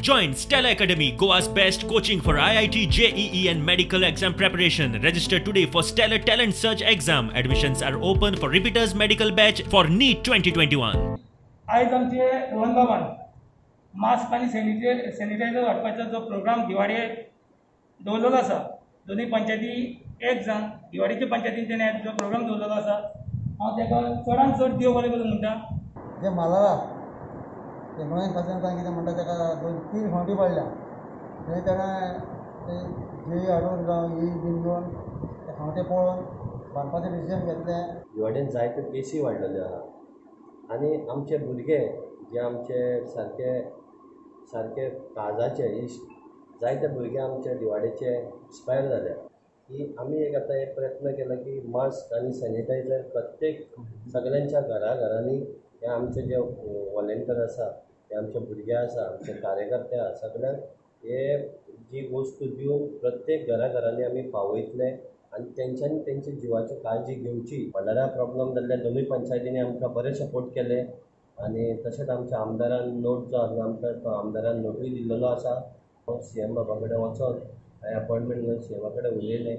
Join Stella Academy, Goa's best coaching for IIT, JEE and medical exam preparation. Register today for Stellar Talent Search exam. Admissions are open for repeaters medical batch for NEET 2021. आज आमचे रोहन बाबान mask आणि sanitiser वाटपाचो जो programme Diwali दवरलेलो आसा दोन्ही पंचायती एक जाण दिवाळीच्या पंचायतीन तेणे जो प्रोग्राम दवरलेलो आसा हांव तेका चडांत चड देव बरें करूं म्हणटा. जे मालाला ते नोयन खात्यान कितें म्हणटा तेका 2-3 फावटी पडल्या थंय तेणें ते जेई हाडून जावं ही बीन घेवन ते फावटे पळोवन बांदपाचें डिसिजन घेतलें. दिवाळेन जायत्यो केसी वाडलेल्यो आहा आनी आमचे भुरगे जे आमचे सारके सारके काळजाचे इश्ट जायते भुरगे आमचे दिवाळेचे एक्सपायर जाल्या की आमी एक आतां एक प्रयत्न केला की मास्क आनी सॅनिटायझर प्रत्येक सगळ्यांच्या घराघरांनी हे आमचे जे वॉलंटियर आसा ते आमचे भुरगे आसा आमचे कार्यकर्ते आसा सगळ्यांक हे जी वस्तू दिवन प्रत्येक घराघरांनी आमी पावयतले आनी तेंच्यांनी तेंची जिवाची काळजी घेवची. मलेरिया प्रॉब्लम जाल्ल्या दोनूय पंचायतींनी आमकां बरें सपोर्ट केले आनी तशेंच आमच्या आमदारान नोट जो आसा आमकां तो आमदारान नोटूय दिल्लो आसा. CM बाबा कडेन वचोन हांवें अपॉयंटमेंट घेवन CM कडेन उलयलें